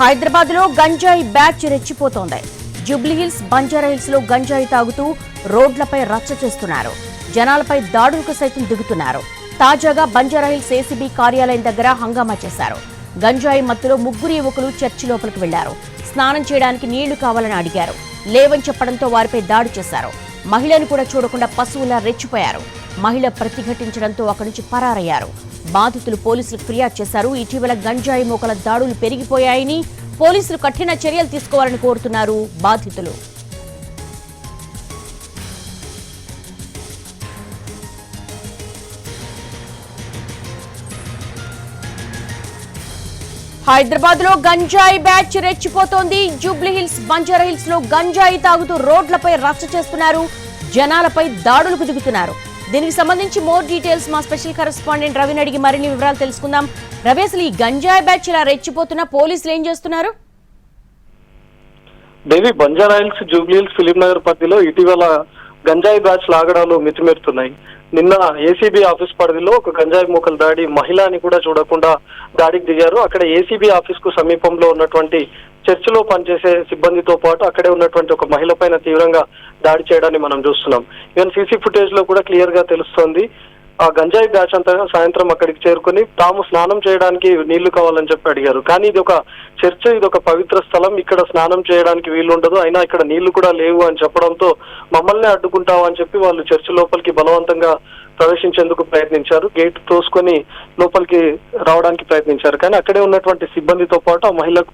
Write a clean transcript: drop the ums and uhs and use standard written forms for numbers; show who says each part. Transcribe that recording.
Speaker 1: హైదరాబాద్ లో గంజాయి బ్యాచ్ రెచ్చిపోతోంది. జూబ్లీహిల్స్, బంజారాహిల్స్ లో గంజాయి తాగుతూ రోడ్లపై రచ్చ చేస్తున్నారు. జనాలపై దాడులకు సైతం దిగుతున్నారు. తాజాగా బంజారాహిల్స్ ఏసీబీ కార్యాలయం దగ్గర హంగామా చేశారు. గంజాయి మత్తులో ముగ్గురు యువకులు చర్చి లోపలికి వెళ్లారు. స్నానం చేయడానికి నీళ్లు కావాలని అడిగారు. లేవని చెప్పడంతో వారిపై దాడి చేశారు. మహిళను కూడా చూడకుండా పశువులా రెచ్చిపోయారు. మహిళ ప్రతిఘటించడంతో అక్కడి నుంచి పరారయ్యారు. బాధితులు పోలీసులకు ఫిర్యాదు చేశారు. ఇటీవల గంజాయి మోకల దాడులు పెరిగిపోయాయని, పోలీసులు కఠిన చర్యలు తీసుకోవాలని కోరుతున్నారు బాధితులు. హైదరాబాద్ లో గంజాయి బ్యాచ్ రెచ్చిపోతోంది. జూబ్లీహిల్స్, బంజారాహిల్స్ లో గంజాయి తాగుతూ రోడ్లపై రచ్చ చేస్తున్నారు. జనాలపై దాడులకు దిగుతున్నారు. దీనికి సంబంధించి మోర్ డీటెయిల్స్ మా స్పెషల్ కరెస్పాండెంట్ రవిని అడిగి మరిన్ని వివరాలు తెలుసుకుందాం. రవి, అసలు ఈ గంజాయి బ్యాచ్ ఇలా రెచ్చిపోతున్నా పోలీసులు ఏం చేస్తున్నారు?
Speaker 2: దేవి, బంజారాహిల్స్, జూబ్లీహిల్స్, ఫిలిం నగర్ పరిధిలో ఇటీవల గంజాయి బ్యాచ్ లాగడాలు మితిమీరుతున్నాయి. నిన్న ఏసీబీ ఆఫీస్ పరిధిలో ఒక గంజాయి మూకల దాడి, మహిళని కూడా చూడకుండా దాడికి దిగారు. అక్కడ ఏసీబీ ఆఫీస్ కు సమీపంలో ఉన్నటువంటి చర్చిలో పనిచేసే సిబ్బందితో పాటు అక్కడే ఉన్నటువంటి ఒక మహిళ పైన తీవ్రంగా దాడి చేయడాన్ని మనం చూస్తున్నాం. ఈవెన్ సీసీ ఫుటేజ్ లో కూడా క్లియర్ గా తెలుస్తోంది. ఆ గంజాయి బ్యాచ్ అంతా సాయంత్రం అక్కడికి చేరుకుని తాము స్నానం చేయడానికి నీళ్లు కావాలని చెప్పి అడిగారు. కానీ ఇది ఒక చర్చ్, ఇది ఒక పవిత్ర స్థలం, ఇక్కడ స్నానం చేయడానికి వీలుండదు, అయినా ఇక్కడ నీళ్లు కూడా లేవు అని చెప్పడంతో మమ్మల్ని అడ్డుకుంటావు అని చెప్పి వాళ్ళు చర్చ్ లోపలికి బలవంతంగా ప్రవేశించేందుకు ప్రయత్నించారు. గేట్ తోసుకొని లోపలికి రావడానికి ప్రయత్నించారు. కానీ అక్కడే ఉన్నటువంటి సిబ్బందితో పాటు ఆ మహిళకు